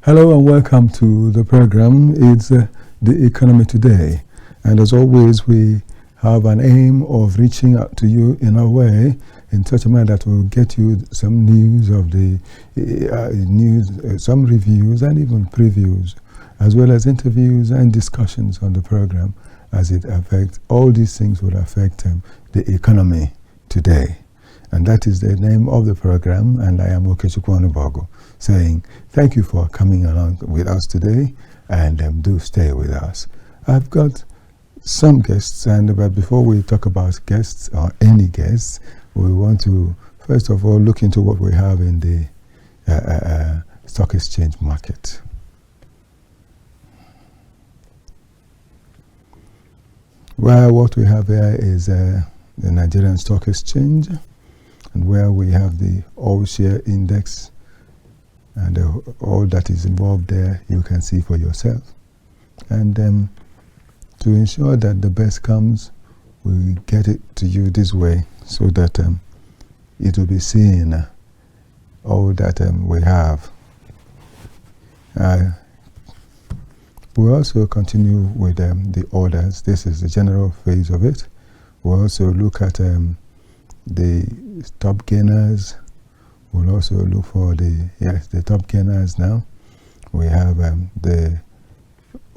Hello and welcome to the program. It's the economy today, and as always we have an aim of reaching out to you in a way, in such a manner that will get you some news of the some reviews and even previews, as well as interviews and discussions on the program as it affects. All these things will affect the economy today. And that is the name of the program, and I am Okechukwu Onubogu, saying thank you for coming along with us today, and do stay with us. I've got some guests, but before we talk about guests or any guests, we want to first of all look into what we have in the stock exchange market. Well, what we have here is the Nigerian Stock Exchange, and where we have the all share index and all that is involved there, you can see for yourself. And to ensure that the best comes, we get it to you this way so that it will be seen all that we have. We also continue with the orders. This is the general phase of it. We also look at the top gainers. We'll also look for the top gainers now. We have the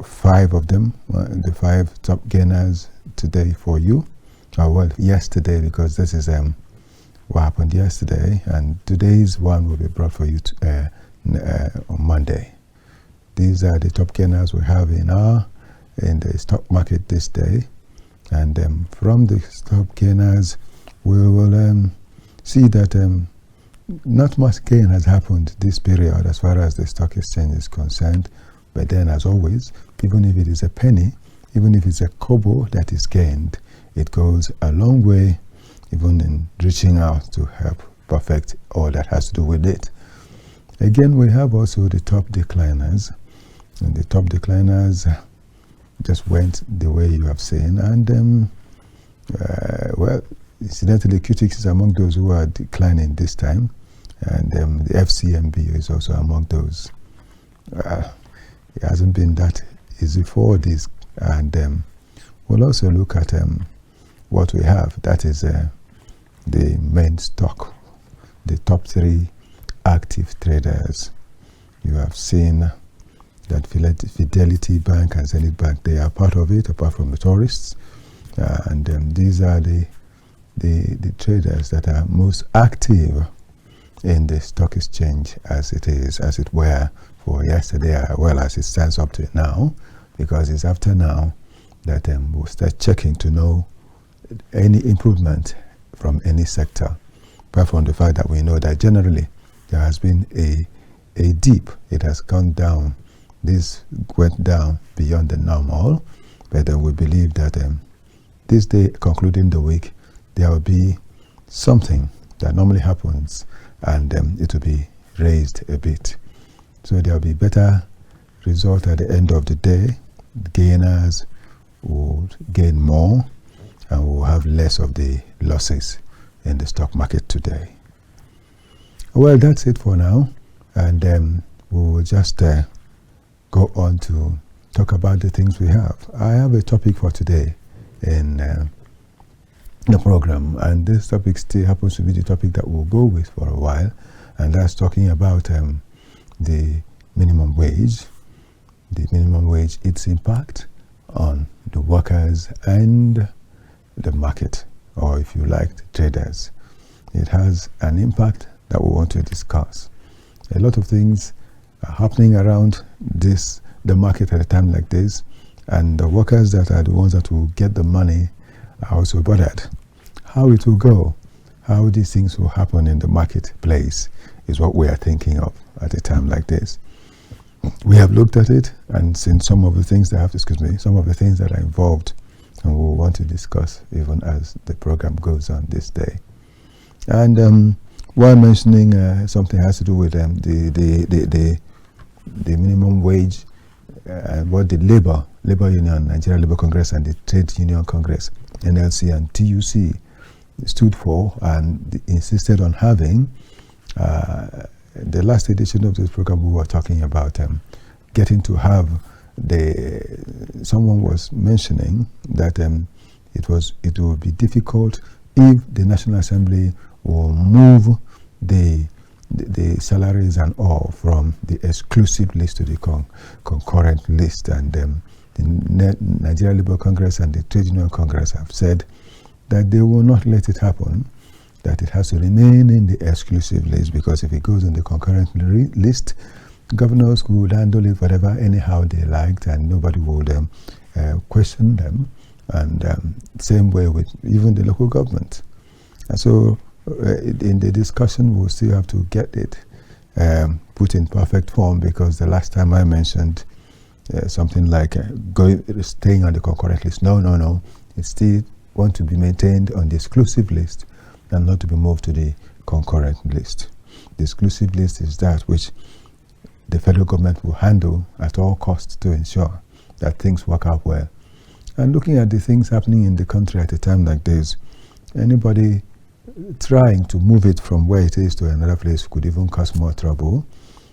5 of them, the 5 top gainers today for you. Well, yesterday, because this is what happened yesterday, and today's one will be brought for you on Monday. These are the top gainers we have in the stock market this day, and from the stock gainers, we will see that not much gain has happened this period as far as the stock exchange is concerned. But then, as always, even if it is a penny, even if it's a kobo that is gained, it goes a long way, even in reaching out to help perfect all that has to do with it. Again, we have also the top decliners, and the top decliners just went the way you have seen, and well, incidentally, QTX is among those who are declining this time, and the FCMB is also among those. It hasn't been that easy for this, and we'll also look at what we have. That is the main stock, the top 3 active traders. You have seen that Fidelity Bank and Zenith Bank, they are part of it, apart from the tourists, and these are the traders that are most active in the stock exchange as it were for yesterday, well as it stands up to now, because it's after now that we'll start checking to know any improvement from any sector, apart from the fact that we know that generally there has been a dip. It has gone down. This went down beyond the normal, but we believe that this day, concluding the week, there will be something that normally happens, and it will be raised a bit. So there will be better result at the end of the day. The gainers will gain more, and we'll have less of the losses in the stock market today. Well, that's it for now, and we will just go on to talk about the things we have. I have a topic for today in the program, and this topic still happens to be the topic that we'll go with for a while, and that's talking about the minimum wage, its impact on the workers and the market, or if you like, the traders. It has an impact that we want to discuss. A lot of things are happening around the market at a time like this, and the workers that are the ones that will get the money are also bothered. How it will go, how these things will happen in the marketplace is what we are thinking of at a time like this. We have looked at it and seen some of the things that are involved, and we'll want to discuss even as the program goes on this day. And while mentioning something has to do with the minimum wage, and what the Labor Union, Nigeria Labour Congress, and the Trade Union Congress, NLC and TUC, stood for and insisted on having the last edition of this program, we were talking about getting to have someone was mentioning that it will be difficult if the National Assembly will move the salaries and all from the exclusive list to the concurrent list. And the Nigeria Labour Congress and the Trade Union Congress have said that they will not let it happen, that it has to remain in the exclusive list, because if it goes on the concurrent list, governors would handle it whatever anyhow they liked, and nobody would question them. And same way with even the local government. And so in the discussion, we'll still have to get it put in perfect form, because the last time I mentioned something like staying on the concurrent list. No. It still want to be maintained on the exclusive list and not to be moved to the concurrent list. The exclusive list is that which the federal government will handle at all costs to ensure that things work out well. And looking at the things happening in the country at a time like this, anybody trying to move it from where it is to another place could even cause more trouble,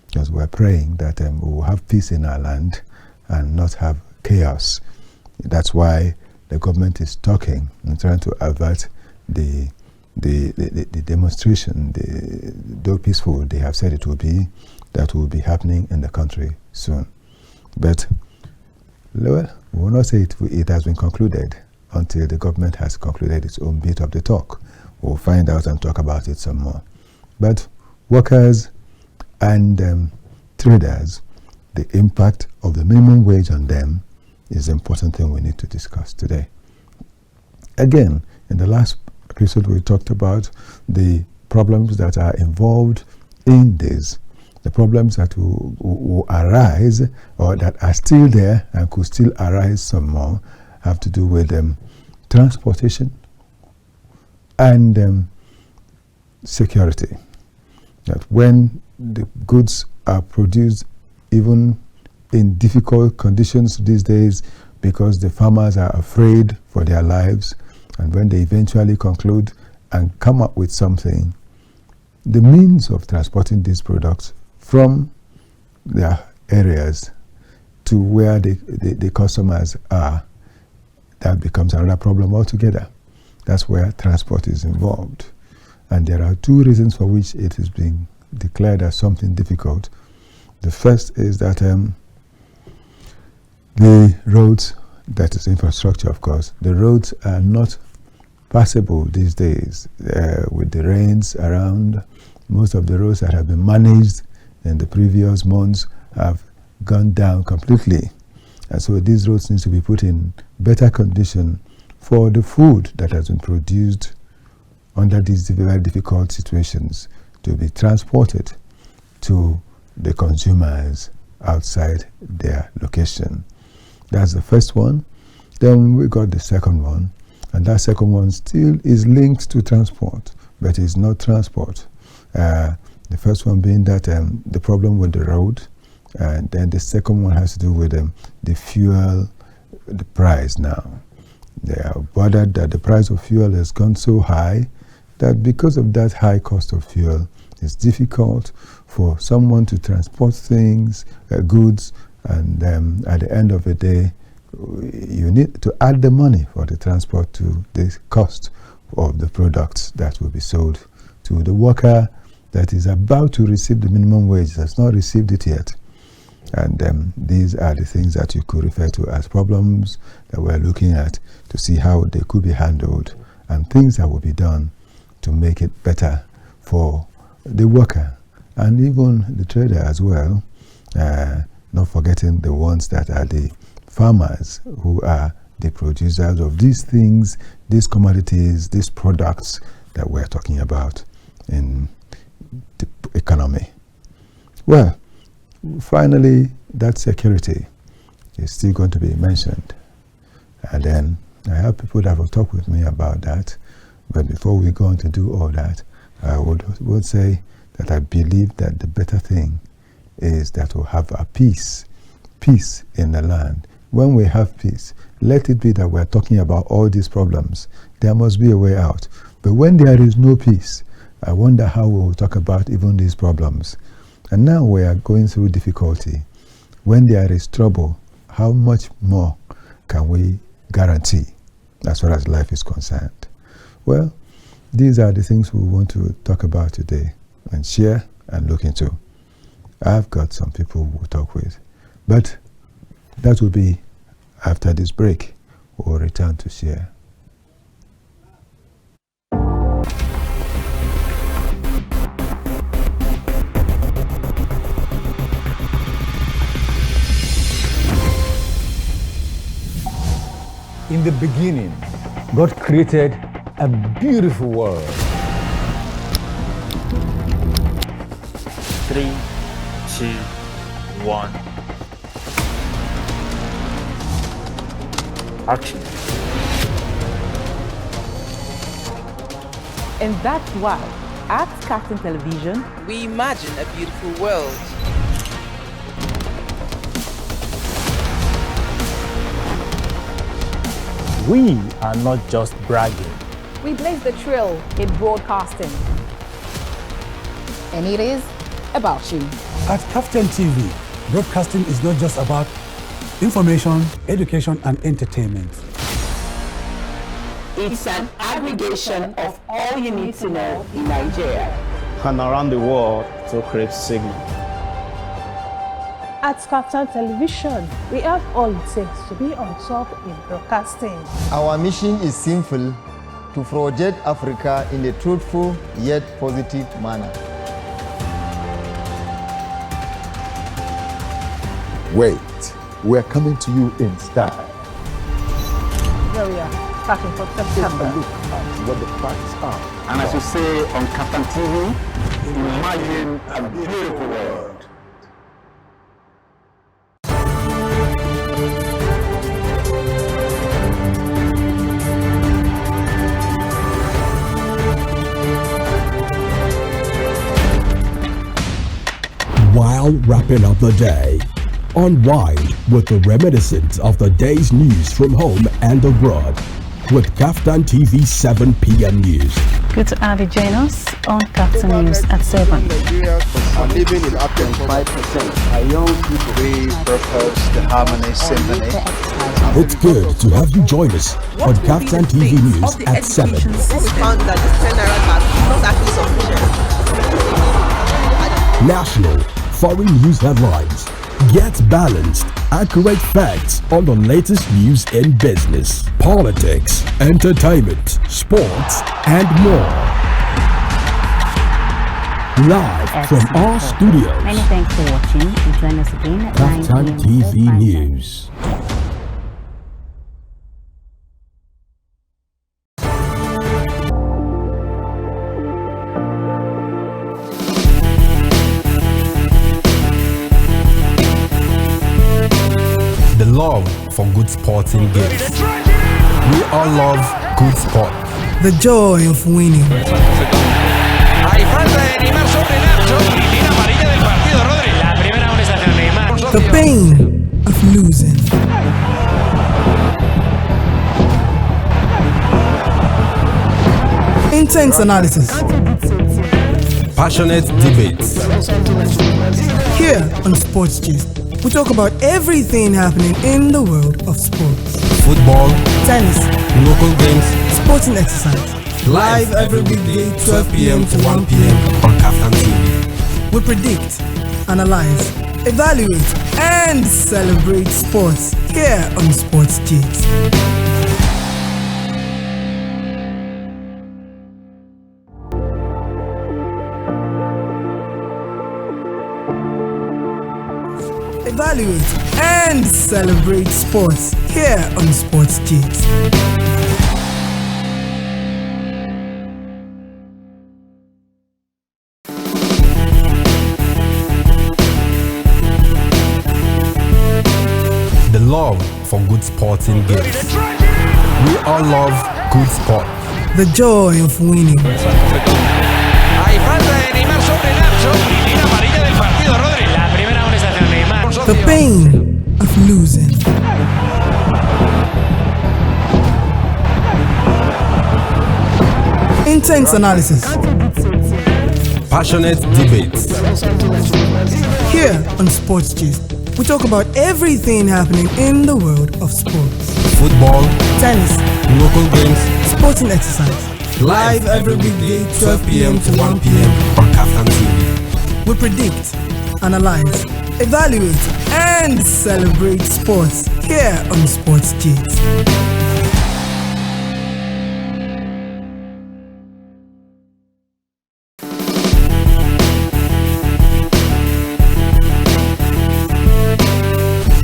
because we're praying that we will have peace in our land and not have chaos. That's why the government is talking and trying to avert the demonstration, though peaceful, they have said it will be, that will be happening in the country soon. But well, we will not say it has been concluded until the government has concluded its own bit of the talk. We'll find out and talk about it some more. But workers and traders, the impact of the minimum wage on them is the important thing we need to discuss today. Again, in the last episode, we talked about the problems that are involved in this, the problems that will arise, or that are still there and could still arise some more, have to do with transportation and security. That when the goods are produced, even in difficult conditions these days, because the farmers are afraid for their lives, and when they eventually conclude and come up with something, the means of transporting these products from their areas to where the customers are, that becomes another problem altogether. That's where transport is involved. And there are two reasons for which it is being declared as something difficult. The first is that the roads, that is infrastructure of course, the roads are not passable these days. With the rains around, most of the roads that have been managed in the previous months have gone down completely. And so these roads need to be put in better condition for the food that has been produced under these very difficult situations to be transported to the consumers outside their location. That's the first one. Then we got the second one, and that second one still is linked to transport, but is not transport. The first one being that the problem with the road, and then the second one has to do with the fuel, the price now. They are bothered that the price of fuel has gone so high that because of that high cost of fuel, it's difficult for someone to transport things, goods, and at the end of the day, you need to add the money for the transport to the cost of the products that will be sold to the worker that is about to receive the minimum wage, has not received it yet. And these are the things that you could refer to as problems that we're looking at to see how they could be handled, and things that will be done to make it better for the worker and even the trader as well, not forgetting the ones that are the farmers who are the producers of these things, these commodities, these products that we're talking about in the economy. Well, finally, that security is still going to be mentioned. And then I have people that will talk with me about that. But before we go on to do all that, I would say that I believe that the better thing is that we'll have a peace in the land. When we have peace, let it be that we're talking about all these problems. There must be a way out. But when there is no peace, I wonder how we will talk about even these problems. And now we are going through difficulty. When there is trouble, how much more can we guarantee as far as life is concerned? Well, these are the things we want to talk about today and share and look into. I've got some people we'll talk with, but that will be after this break. We'll return to share. In the beginning, God created a beautiful world. 3, 2, 1. Action. And that's why, at KAFTAN Television, we imagine a beautiful world. We are not just bragging. We blaze the trail in broadcasting. And it is about you. At KAFTAN TV, broadcasting is not just about information, education, and entertainment. It's an aggregation of all you need to know in Nigeria and around the world to create signal. At KAFTAN Television, we have all it takes to be on top in broadcasting. Our mission is simple: to project Africa in a truthful yet positive manner. Wait, we're coming to you in style. Here we are, starting from September. Look at what the facts are. And as you say on KAFTAN TV, imagine a beautiful world. While wrapping up the day, unwind with the reminiscence of the day's news from home and abroad with KAFTAN TV 7 p.m. News. Good to have you join us on KAFTAN News at 7. Nigerians are living in Africa. 5% are young people. We propose the Harmony Symphony. It's good to have you join us on KAFTAN TV News at 7. We found that this 10 naira tax is not actually sufficient. National foreign news headlines. Get balanced, accurate facts on the latest news in business, politics, entertainment, sports, and more. Live from our studios. Many thanks for watching. And join us again at 9 KAFTAN TV News. The love for good sporting games. We all love good sport. The joy of winning. The pain of losing. Intense analysis. Passionate debates. Here on Sports Gist, we talk about everything happening in the world of sports. Football, tennis, local games, sporting exercise. Live every weekday, 12 p.m. to 1 p.m. on KAFTAN TV. We predict, analyze, evaluate, and celebrate sports here on Sports Gist. Evaluate and celebrate sports here on Sports Gist. The love for good sporting games. We all love good sport. The joy of winning. The pain of losing. Intense analysis. Passionate debates. Here on Sports Gist, we talk about everything happening in the world of sports. Football, tennis, local games, sporting exercise. Live every weekday, 12 p.m. to 1 p.m. on KAFTAN TV. We predict, analyze, evaluate, and celebrate sports here on Sports Gist.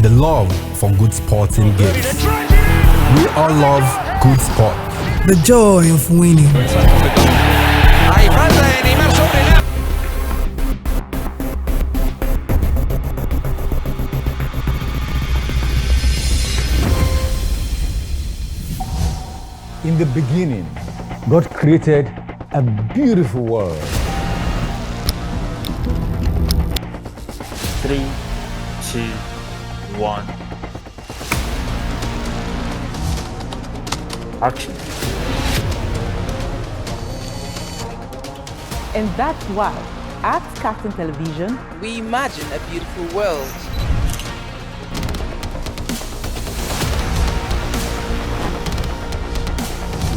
The love for good sporting games. We all love good sport. The joy of winning. In the beginning, God created a beautiful world. 3, 2, 1. Action. And that's why, at KAFTAN Television, we imagine a beautiful world.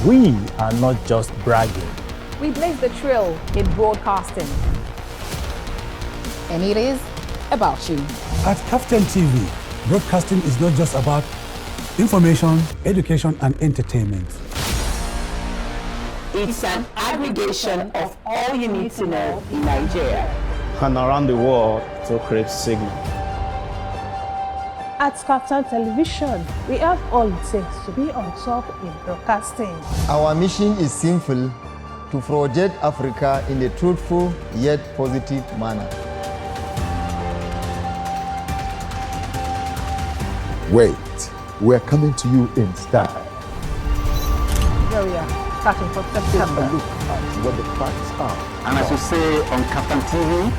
We are not just bragging. We blaze the trail in broadcasting. And it is about you. At KAFTAN TV, broadcasting is not just about information, education, and entertainment. It's an aggregation of all you need to know in Nigeria and around the world to create signal. At KAFTAN Television, we have all it takes to be on top in broadcasting. Our mission is simple: to project Africa in a truthful yet positive manner. Wait, we're coming to you in style. Here we are, starting from September. Look at what the facts are. And as you say on KAFTAN TV,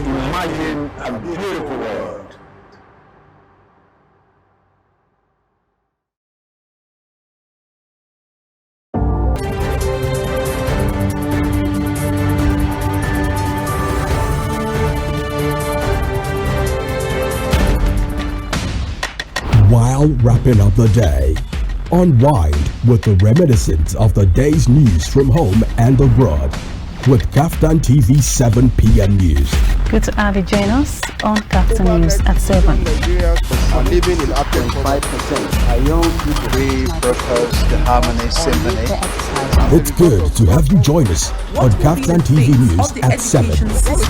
imagine a beautiful world. While wrapping up the day, unwind with the reminiscence of the day's news from home and abroad with KAFTAN TV 7 p.m. news. Good to have you join us on KAFTAN News at 7. Nigerians are living in Upton 5%. Are young people. We broadcast the Harmony Symphony. It's good to have you join us on KAFTAN TV News at 7. We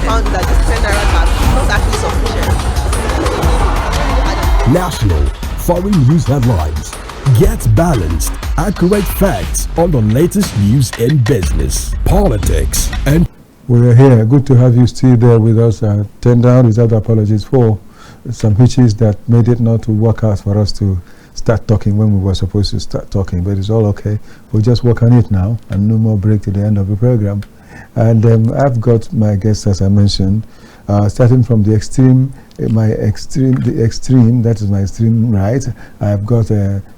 found that this turnaround was actually sufficient. National, foreign news headlines. Get balanced, accurate facts on the latest news in business, politics, and... We're here. Good to have you still there with us. Turn down without apologies for some hitches that made it not to work out for us to start talking when we were supposed to start talking, but it's all okay. We'll just work on it now and no more break to the end of the program. And I've got my guests, as I mentioned, starting from the extreme, that is my extreme right. I've got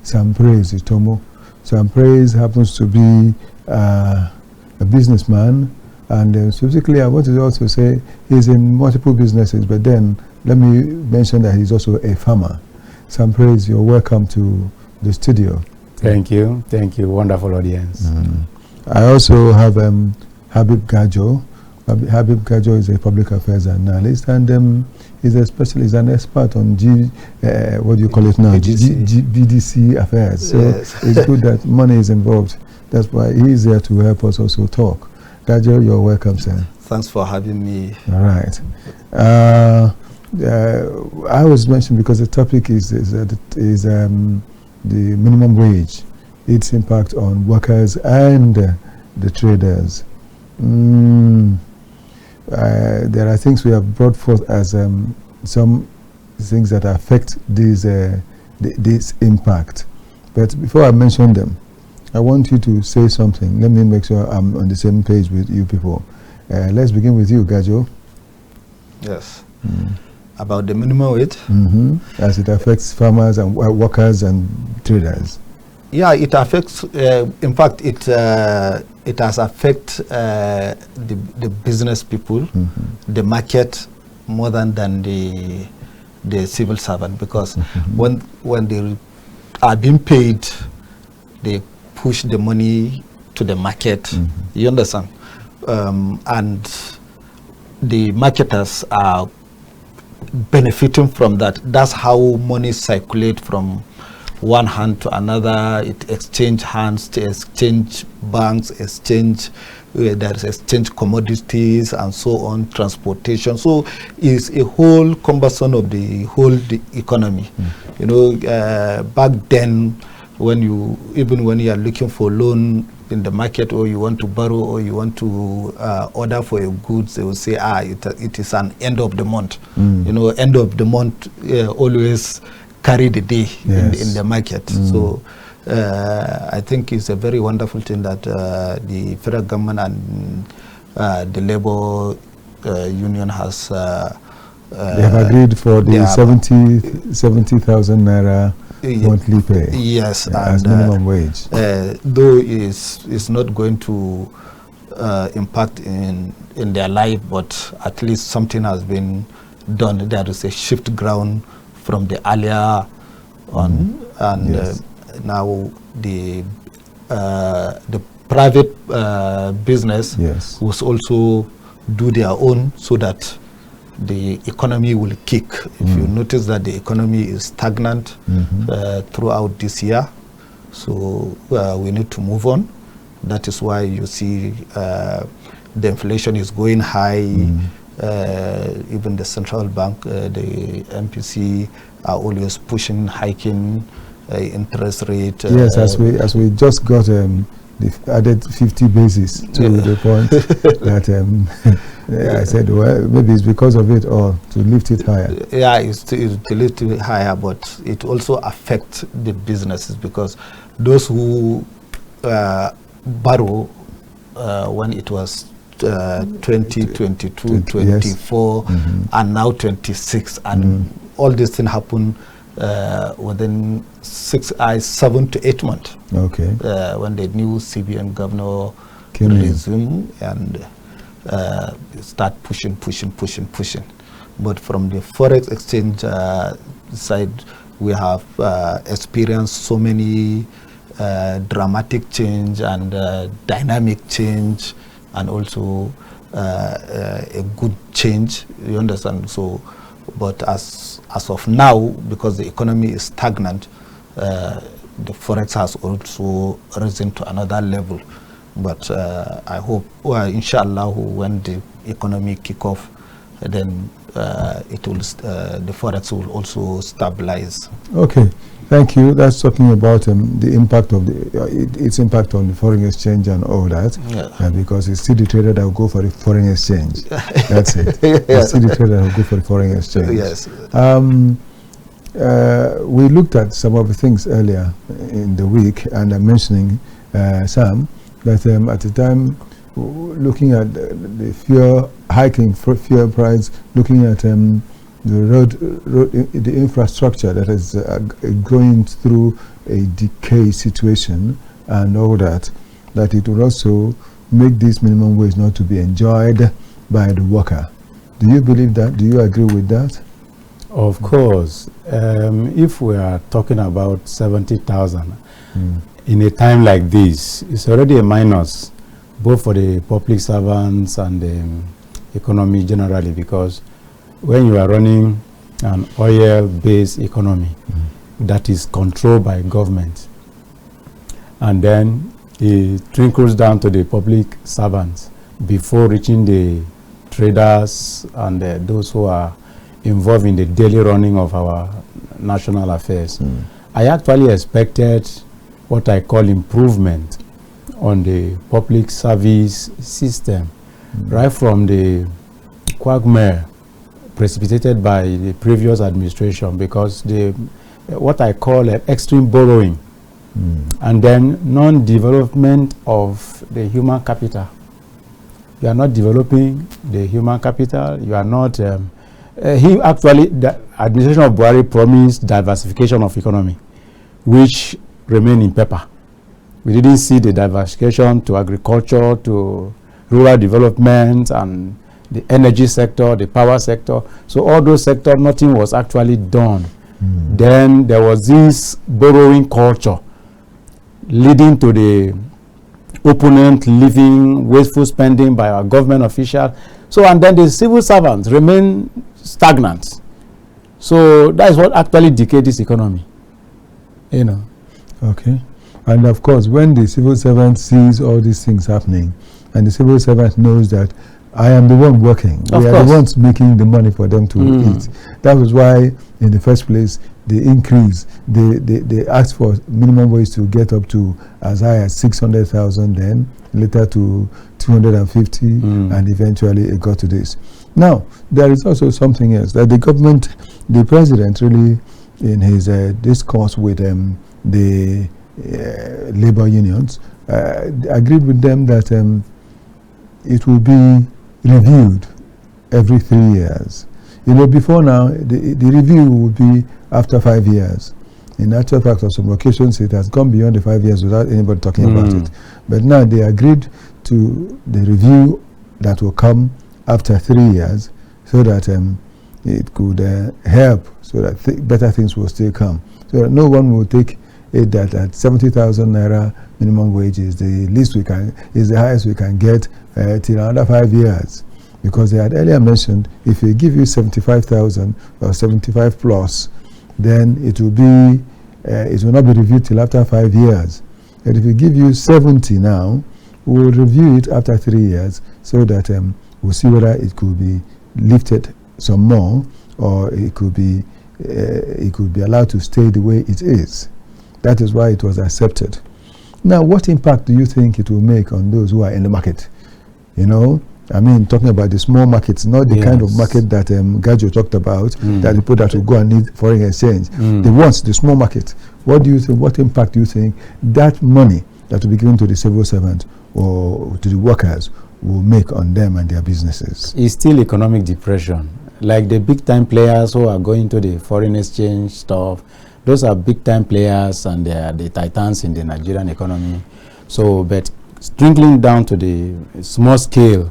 Sam Praise, Itomo. Sam Praise happens to be a businessman, and specifically I want to also say he's in multiple businesses, but then let me mention that he's also a farmer. Sam Praise, you're welcome to the studio. Thank you, wonderful audience. I also have Habib Gajo. Habib Gajo is a public affairs analyst, and he's an expert on what do you call it now? BDC affairs. So yes. It's good that money is involved. That's why he's there to help us also talk. Gajo, you're welcome, sir. Thanks for having me. All right. I was mentioned because the topic is the minimum wage, its impact on workers and the traders. There are things we have brought forth as some things that affect this impact. But before I mention them, I want you to say something. Let me make sure I'm on the same page with you people. Let's begin with you, Gajo. Yes. About the minimum wage? As it affects farmers and workers and traders. Yeah, it affects, in fact, it it has affected the business people, the market, more than the civil servant, because when they are being paid, they push the money to the market. You understand? And the marketers are benefiting from that. That's how money circulate from one hand to another. It exchange hands to exchange banks, exchange there's exchange commodities and so on, transportation. So it's a whole cumbersome of the whole economy. You know, back then, when you are looking for loan in the market, or you want to borrow, or you want to order for your goods, they will say, it is an end of the month. You know, end of the month always carry the day in the market. So I think it's a very wonderful thing that the federal government and the labor union has they have agreed for the 70,000 naira monthly pay. Yes, as minimum wage. Though it's not going to impact in their life, but at least something has been done. There is a shift ground from the earlier on, and now the private business will also do their own, so that the economy will kick. If you notice that the economy is stagnant throughout this year, so we need to move on. That is why you see the inflation is going high. Even the central bank, the MPC, are always pushing, hiking interest rate. Yes, as we just got they've added 50 basis to the point that I said, well, maybe it's because of it, or to lift it higher. Yeah, it's to lift it higher, but it also affects the businesses, because those who borrow when it was 2022, 24, and now 26, and all these things happen within 7 to 8 months. Okay. When the new CBN governor resume and start pushing. But from the forex exchange side, we have experienced so many dramatic change and dynamic change, and also a good change. You understand? So, but as of now, because the economy is stagnant, the forex has also risen to another level. But I hope, inshallah, when the economy kick off, then it will the forex will also stabilize. Okay, thank you. That's talking about the impact of its impact on the foreign exchange and all that. Because it's still the trader that will go for the foreign exchange. That's it. It's still the trader that will go for the foreign exchange. Yes. We looked at some of the things earlier in the week, and I'm mentioning Sam, that at the time, looking at the fuel hiking, fuel price, looking at the the infrastructure that is going through a decay situation and all that, that it will also make this minimum wage not to be enjoyed by the worker. Do you believe that? Do you agree with that? Of course. If we are talking about 70,000 in a time like this, it's already a minus, both for the public servants and the economy generally, because when you are running an oil-based economy that is controlled by government, and then it trickles down to the public servants before reaching the traders and those who are involved in the daily running of our national affairs. I actually expected what I call improvement on the public service system, right from the quagmire precipitated by the previous administration, because what I call extreme borrowing, and then non-development of the human capital. You are not developing the human capital. You are not. The administration of Buhari promised diversification of economy, which remain in paper. We didn't see the diversification to agriculture, to rural development, and the energy sector, the power sector. So all those sectors, nothing was actually done. Then there was this borrowing culture leading to the opponent leaving, wasteful spending by our government officials. So, and then the civil servants remain stagnant. So that is what actually decayed this economy. You know. Okay. And of course, when the civil servant sees all these things happening, and the civil servant knows that I am the one working, we are the ones making the money for them to eat. That was why, in the first place, they increased. They asked for minimum wage to get up to as high as 600,000, then later to 250, and eventually it got to this. Now, there is also something else that the government, the president, really, in his discourse with the labor unions, agreed with them that it will be reviewed every 3 years. You know, before now, the review would be after 5 years. In actual fact, on some occasions, it has gone beyond the 5 years without anybody talking about it. But now they agreed to the review that will come after 3 years, so that it could help, so that better things will still come. So that no one will take it that at 70,000 naira minimum wage is the least we can, is the highest we can get till another 5 years. Because they had earlier mentioned, if we give you 75,000 or 75 plus, then it will be, it will not be reviewed till after 5 years. And if we give you 70 now, we will review it after 3 years, so that we'll see whether it could be lifted some more, or it could be allowed to stay the way it is. That is why it was accepted. Now, what impact do you think it will make on those who are in the market? You know, I mean, talking about the small markets, not the kind of market that Gajo talked about, that the people that will go and need foreign exchange. The ones, the small market. What do you think, what impact do you think that money that will be given to the civil servant or to the workers will make on them and their businesses? It's still economic depression. Like the big time players who are going to the foreign exchange stuff, those are big time players, and they are the titans in the Nigerian economy. So, but trickling down to the small scale,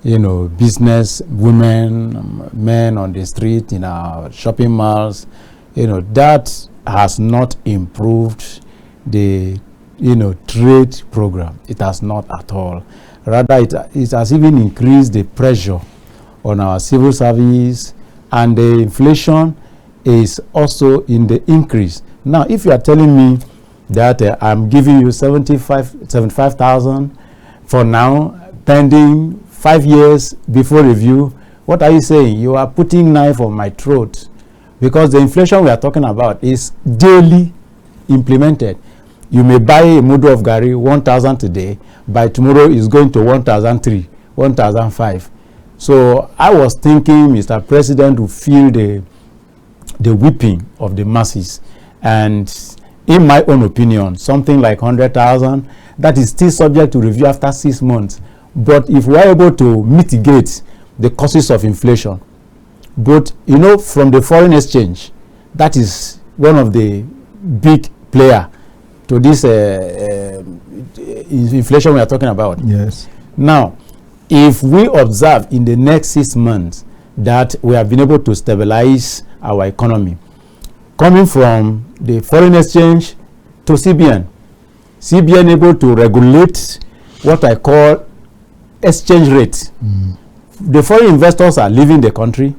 you know, business, women, men on the street, in our shopping malls, you know, that has not improved the, you know, trade program. It has not at all. Rather, it has even increased the pressure on our civil service, and the inflation is also in the increase. Now, if you are telling me that I'm giving you 75,000 for now, pending 5 years before review, what are you saying? You are putting knife on my throat, because the inflation we are talking about is daily implemented. You may buy a mudu of gari 1,000 today, by tomorrow is going to 1,003, 1,005. So I was thinking Mr. President will feel the whipping of the masses, and in my own opinion, something like 100,000, that is still subject to review after 6 months. But if we are able to mitigate the causes of inflation, but you know, from the foreign exchange, that is one of the big player to this inflation we are talking about. Yes. Now, if we observe in the next 6 months that we have been able to stabilize our economy, coming from the foreign exchange to CBN able to regulate what I call exchange rate. The foreign investors are leaving the country.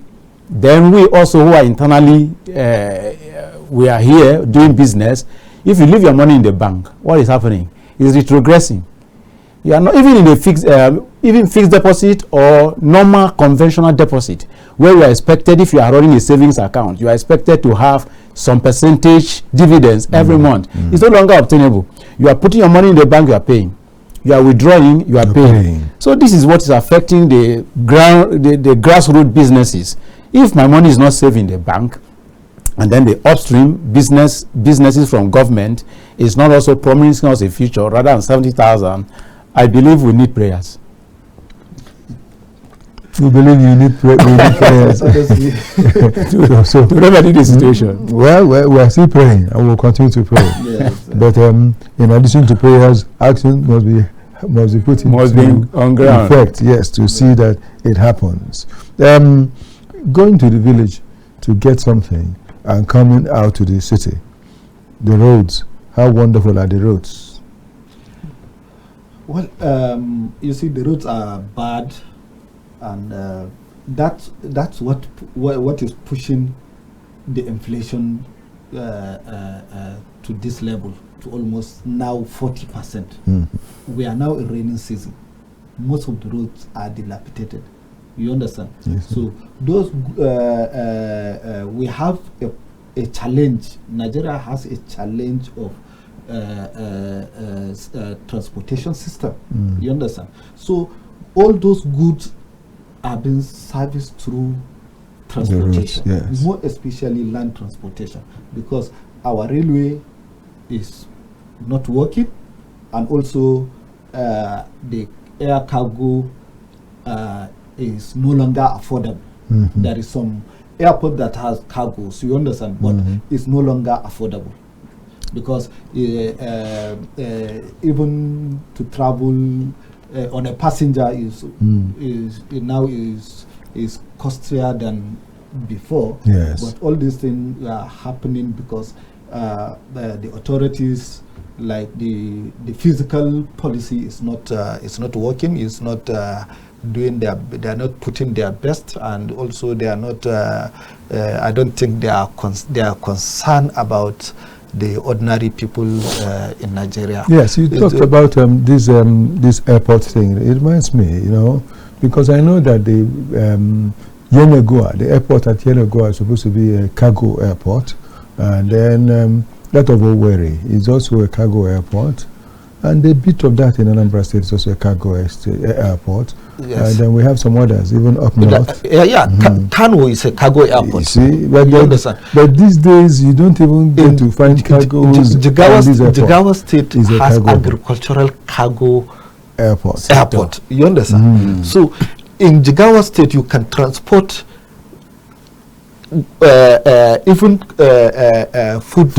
Then we also, who are internally, we are here doing business. If you leave your money in the bank, what is happening? It's retrogressing. You are not even in a fixed deposit or normal conventional deposit, where you are expected, if you are running a savings account, you are expected to have some percentage dividends every month. It's no longer obtainable. You are putting your money in the bank, you are paying. You are withdrawing, you are paying. So this is what is affecting the grassroots businesses. If my money is not saved in the bank, and then the upstream businesses from government is not also promising us a future rather than 70,000, I believe we need prayers. You believe you need prayers to remedy the situation. Well, we are still praying, and we'll continue to pray. But in addition to prayers, action must be put on ground. Effect, yes, to see that it happens. Going to the village to get something and coming out to the city, the roads, how wonderful are the roads? Well, you see, the roads are bad, and that's what is pushing the inflation to this level, to almost now 40%. We are now in rainy season. Most of the roads are dilapidated. You understand? Yes, so those we have a challenge. Nigeria has a challenge of transportation system. You understand? So all those goods are being serviced through transportation, yes. More especially land transportation, because our railway is not working, and also the air cargo is no longer affordable. There is some airport that has cargos, you understand, but it's no longer affordable, because even to travel on a passenger is costlier than before. Yes. But all these things are happening because the authorities, like the physical policy is not working. It's not doing they are not putting their best, and also they are not. I don't think they are concerned about the ordinary people in Nigeria. Yes, you talked about this airport thing. It reminds me, because I know that the Yenagoa, the airport at Yenagoa is supposed to be a cargo airport, and then that of Owerri is also a cargo airport, and a bit of that in Anambra State is also a cargo airport. Yes. And then we have some others, even up north. Kano is a cargo airport. You see, but, you understand? But these days, you don't even get to find cargo. Jigawa State has agricultural cargo airport. You understand? So, in Jigawa State, you can transport even food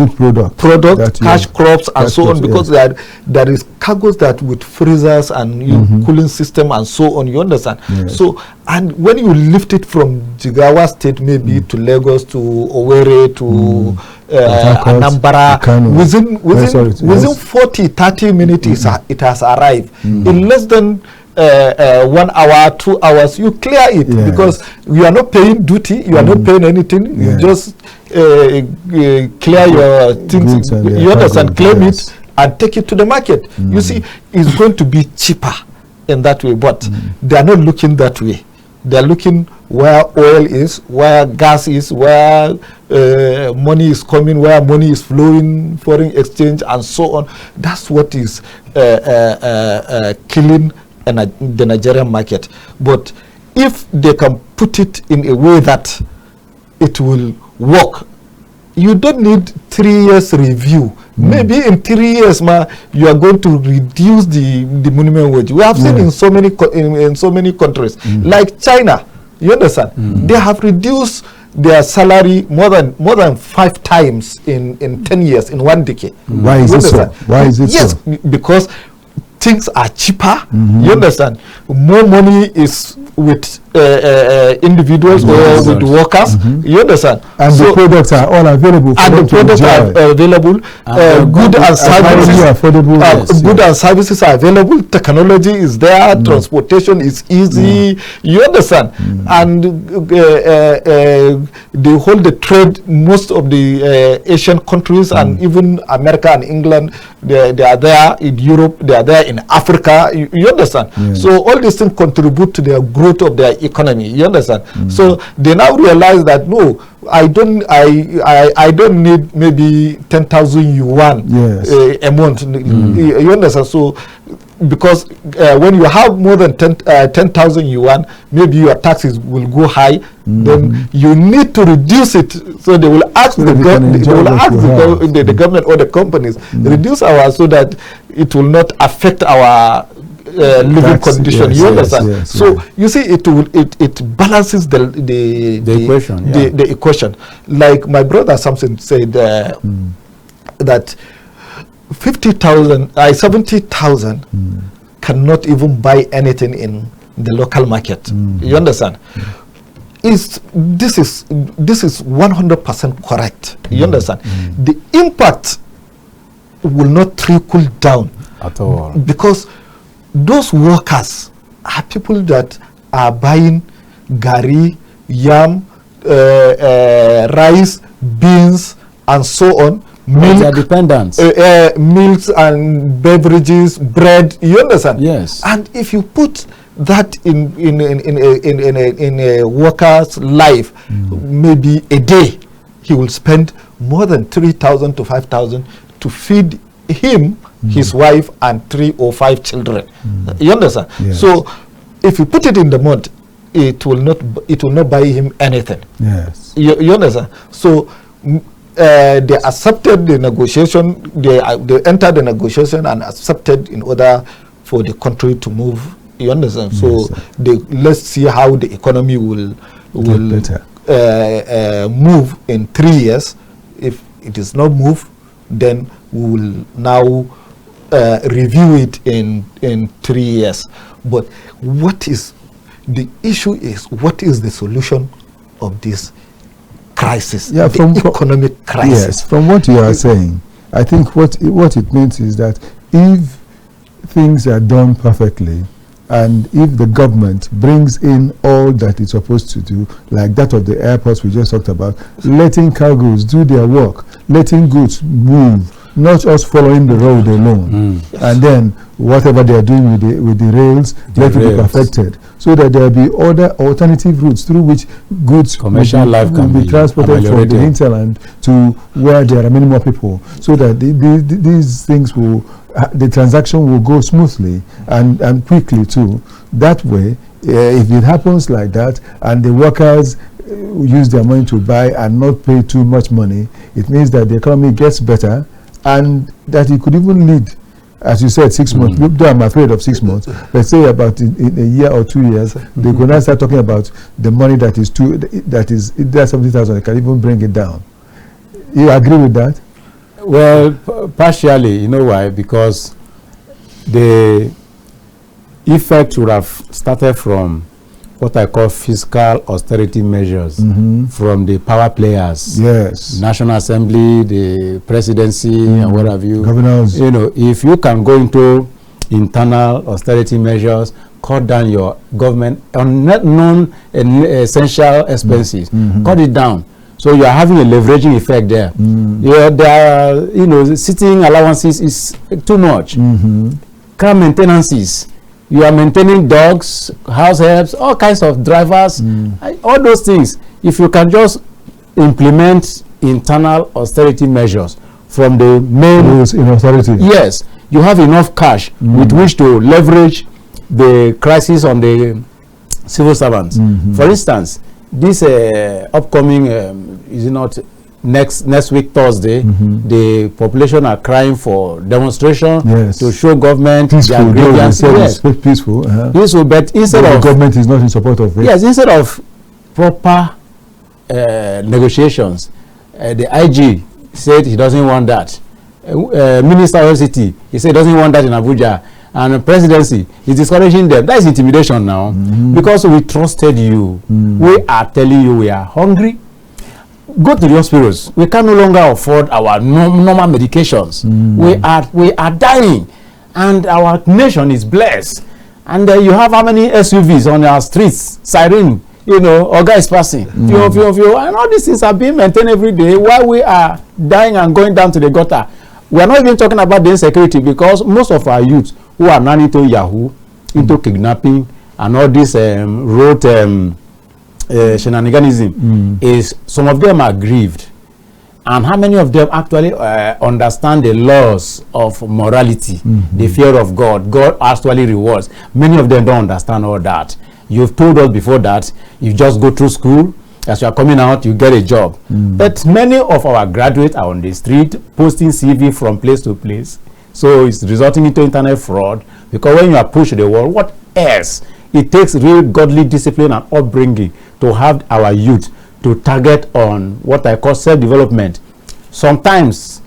product, cash crops, and so on, because there is cargoes that with freezers and cooling system and so on. You understand? Yes. So, and when you lift it from Jigawa State, maybe to Lagos, to Owerri, to Anambra, within 40-30 minutes, it has arrived. In less than 1 hour, 2 hours, you clear it, because you are not paying duty, you are not paying anything, you just clear your things, you understand, claim it and take it to the market. You see, it's going to be cheaper in that way, but they are not looking that way. They are looking where oil is, where gas is, where money is coming, where money is flowing, foreign exchange, and so on. That's what is killing the Nigerian market. But if they can put it in a way that it will work, you don't need 3 years review. Maybe in 3 years, you are going to reduce the minimum wage. We have seen in so many countries, like China. You understand? They have reduced their salary more than 5 times in 10 years, in 1 decade. Why is it so? Why is it so? Yes, because things are cheaper. You understand? More money is with individuals or with workers. You understand? And so the products are all available. And the products are available. Good and services. Good and services are available. Technology is there. Transportation is easy. You understand? And they hold the trade. Most of the Asian countries and even America and England, they are there. In Europe, they are there. In Africa, you understand? So all these things contribute to the growth of their economy. You understand? So they now realize that no, I don't need maybe 10,000 yuan a month. You understand? So because when you have more than 10,000 yuan, maybe your taxes will go high. Then you need to reduce it. So they will ask the government or the companies reduce ours so that it will not affect our living condition. You understand? So you see, it balances the equation. The equation. Like my brother Samson said that 70,000 cannot even buy anything in the local market. You understand? This is 100% correct. You understand? The impact will not trickle down at all, because those workers are people that are buying gari, yam, rice, beans, and so on. Milk, their dependents. Milks and beverages, bread. You understand? Yes. And if you put that in a worker's life, maybe a day, he will spend more than 3,000 to 5,000 to feed him, his wife, and 3 or 5 children. You understand? Yes. So, if you put it in the month, it will not buy him anything. Yes. You understand? So, they accepted the negotiation. They entered the negotiation and accepted in order for the country to move. You understand? Yes, So let's see how the economy will move in 3 years. If it is not moved, then we will now review it in 3 years. But what is the issue? Is what is the solution of this crisis? Yeah, the economic crisis. Yes, from what you are saying, I think what it means is that if things are done perfectly, and if the government brings in all that it's supposed to do, like that of the airports we just talked about, letting cargoes do their work, letting goods move, not just following the road alone, and then whatever they are doing with the rails, let it be perfected, so that there will be other alternative routes through which goods commercial life can be transported from the hinterland to where there are many more people, so that these things will, the transaction will go smoothly and quickly too. That way, if it happens like that, and the workers use their money to buy and not pay too much money, it means that the economy gets better, and that it could even lead, as you said, 6 months. Though I'm afraid of 6 months, but say about in a year or 2 years, they could now start talking about the money that is 70,000. They can even bring it down. You agree with that? Well, partially. You know why? Because the effect would have started from what I call fiscal austerity measures from the power players. Yes. National Assembly, the presidency, and what have you. Governors. You know, if you can go into internal austerity measures, cut down your government on non-essential expenses, cut it down. So you are having a leveraging effect there. There are, sitting allowances is too much. Car maintenances. You are maintaining dogs, house helps, all kinds of drivers, all those things. If you can just implement internal austerity measures from the main rules in austerity, yes, you have enough cash with which to leverage the crisis on the civil servants. For instance, this upcoming, is it not next week Thursday, the population are crying for demonstration to show government their grievance. Peaceful, peaceful, but instead of the government is not in support of it. Yes, instead of proper negotiations, the IG said he doesn't want that. Minister of City, he said he doesn't want that in Abuja. And the presidency is discouraging them. That is intimidation now, because we trusted you. We are telling you we are hungry. Go to the hospitals. We can no longer afford our normal medications. We are dying, and our nation is blessed. And you have how many SUVs on our streets? Siren, or guys passing. And all these things are being maintained every day while we are dying and going down to the gutter. We are not even talking about the insecurity, because most of our youth who are now into Yahoo, into kidnapping, and all this road shenaniganism, is some of them are grieved. And how many of them actually understand the laws of morality, the fear of God? God actually rewards. Many of them don't understand all that. You've told us before that you just go through school, as you are coming out, you get a job. But many of our graduates are on the street posting CV from place to place. So it's resulting into internet fraud, because when you are pushed to the wall, what else? It takes real godly discipline and upbringing to have our youth to target on what I call self-development. Sometimes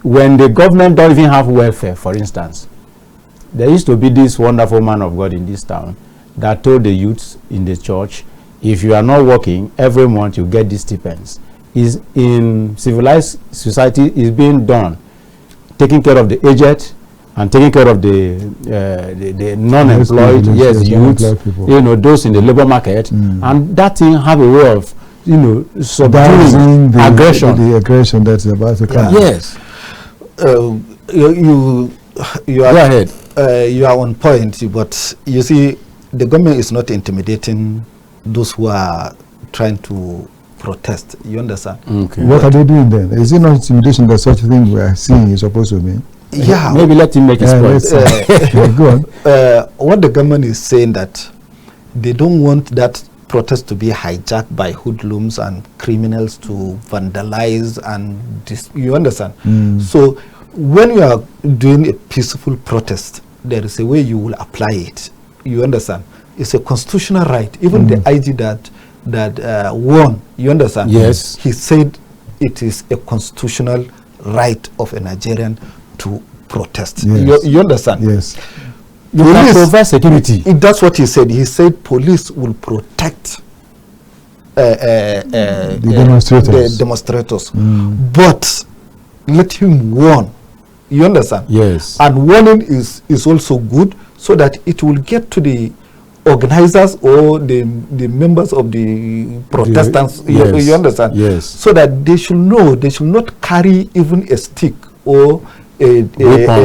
when the government don't even have welfare, for instance, there used to be this wonderful man of God in this town that told the youths in the church, if you are not working, every month you get these stipends. Is in civilized society is being done, taking care of the aged and taking care of the non-employed, youths, you know, those in the labor market, and that thing have a way of, you know, subduing the aggression. The aggression that's about to come. Yes. You are, go ahead. You are on point, but you see, the government is not intimidating those who are trying to protest. You understand? Okay. What are they doing then? Is it not intimidation that such a thing we are seeing is supposed to mean? Yeah. Maybe let him make his point. Go on. What the government is saying that they don't want that protest to be hijacked by hoodlums and criminals to vandalize and you understand? So when you are doing a peaceful protest, there is a way you will apply it. You understand? It's a constitutional right. Even the IG that won, you understand? Yes. He said it is a constitutional right of a Nigerian to protest. Yes. You understand? Yes. You can provide security. That's what he said. He said police will protect the demonstrators. But let him warn. You understand? Yes. And warning is also good so that it will get to the organizers or the members of the protestants. Yes. You understand? Yes. So that they should know they should not carry even a stick or a weapon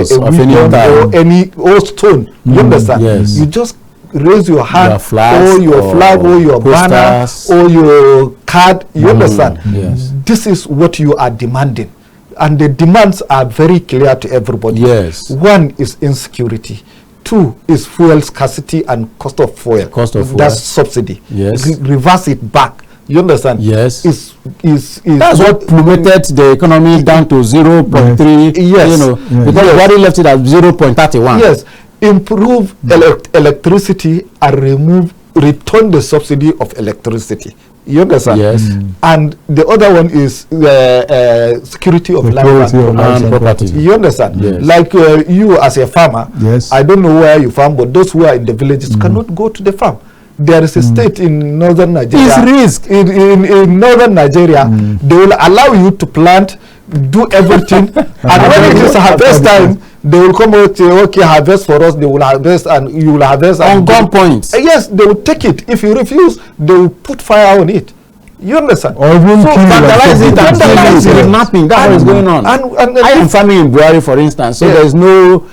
or stone. You understand? Yes. You just raise your hand your flags or your flag or your banner or your card. You understand? Yes. This is what you are demanding. And the demands are very clear to everybody. Yes. One is insecurity. Two is fuel scarcity and cost of fuel. That's subsidy. Yes. Reverse it back. You understand? Yes. That's what plummeted the economy down to 0.3. Yes. You know, because everybody left it at 0.31. Yes. Improve electricity and return the subsidy of electricity. You understand? Yes. And the other one is security of life and property. You understand? Yes. Like you as a farmer, yes. I don't know where you farm, but those who are in the villages cannot go to the farm. There is a state in northern Nigeria. It's risk. In northern Nigeria, they will allow you to plant, do everything, and when it is harvest time, they will come out say, okay, harvest for us. They will harvest and you will harvest. On gunpoint. Yes, they will take it. If you refuse, they will put fire on it. You understand? Or even vandalize it and kidnapping. That's what is going on. And I am farming in Buhari, for instance. So there is no,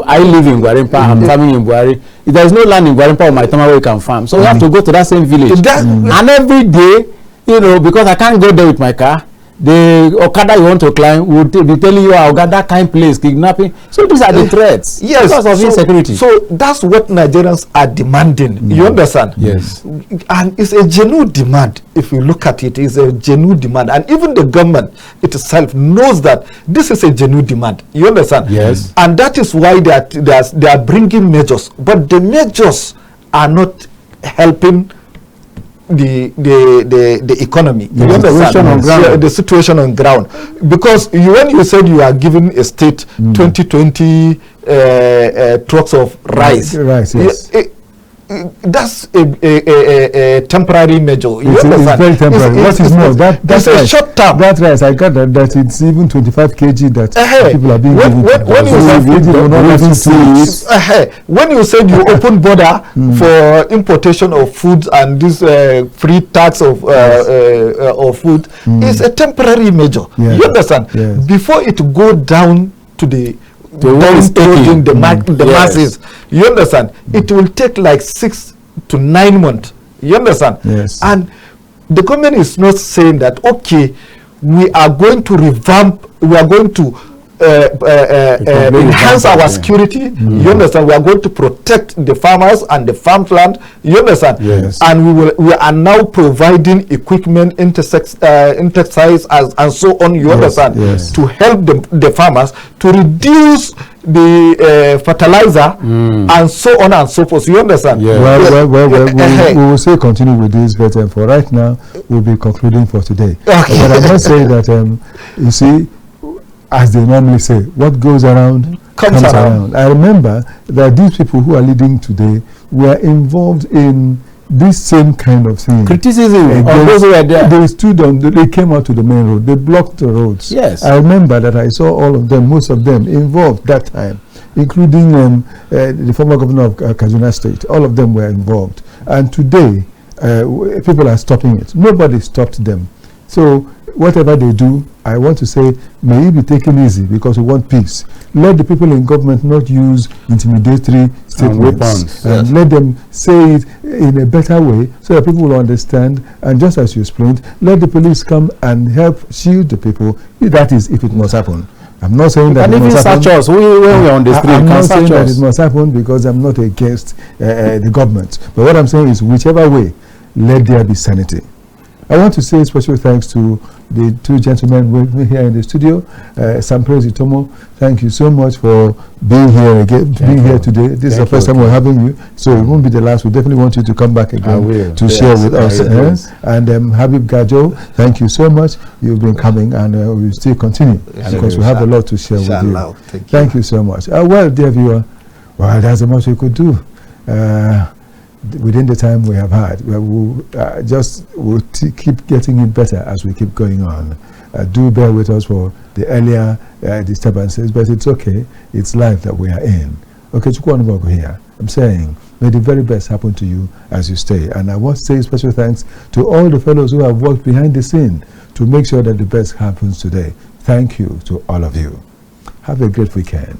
I live in Gwarimpa. I'm farming in Buhari. There is no land in Gwarimpa or Itomo where you can farm. So we have to go to that same village. And every day, because I can't go there with my car, the Okada you want to climb would be telling you, I'll got that kind of place, kidnapping. So these are the threats. Yes. Because of insecurity. So that's what Nigerians are demanding. You understand? Yes. And it's a genuine demand. If you look at it, it's a genuine demand. And even the government itself knows that this is a genuine demand. You understand? Yes. And that is why they are bringing measures. But the measures are not helping the economy. The situation on ground. The situation on ground. Because when you said you are giving a state 2020 trucks of rice, yes. That's a temporary measure. It's very temporary. What is more, that's a short term. That rice, I got that it's even 25 kg that people are being given. When you said you open border for importation of food and this free tax of food, it's a temporary measure. Yeah. You understand? Yes. Before it go down to the masses, you understand? It will take like 6 to 9 months. You understand? Yes. And the government is not saying that, okay, we are going to revamp, we are going to enhance our security. You understand? We are going to protect the farmers and the farmland. You understand? Yes. And we are now providing equipment, insecticides, and so on. You understand? Yes. To help the farmers to reduce the fertilizer and so on and so forth. You understand? Yeah. Well, we will still continue with this, but for right now, we'll be concluding for today. Okay. But I must say that you see, as they normally say, what goes around comes around. I remember that these people who are leading today were involved in this same kind of thing. Criticism of those who were there. They stood on, they came out to the main road, they blocked the roads. Yes. I remember that I saw all of them, most of them involved that time, including the former governor of Kaduna State. All of them were involved. And today, people are stopping it. Nobody stopped them. So whatever they do, I want to say, may it be taken easy because we want peace. Let the people in government not use intimidatory statements. And let them say it in a better way so that people will understand. And just as you explained, let the police come and help shield the people. That is, if it must happen. I'm not saying that it must happen. Us. When we're on the street, I'm not saying that it must happen because I'm not against the government. But what I'm saying is, whichever way, let there be sanity. I want to say special thanks to the two gentlemen with me here in the studio. Sampres Itomo, thank you so much for being here again, being here today. This is the first time we're having you, so it won't be the last. We definitely want you to come back again to share with us. And Habib Gajo, thank you so much. You've been coming, and we will still continue because we have a lot to share with you. Thank you so much. Well, dear viewer, well, that's as much we could do. Within the time we have had, we'll keep getting it better as we keep going on. Do bear with us for the earlier disturbances, but it's okay. It's life that we are in. Okechukwu Onubogu here. I'm saying, may the very best happen to you as you stay. And I want to say special thanks to all the fellows who have worked behind the scene to make sure that the best happens today. Thank you to all of you. Have a great weekend.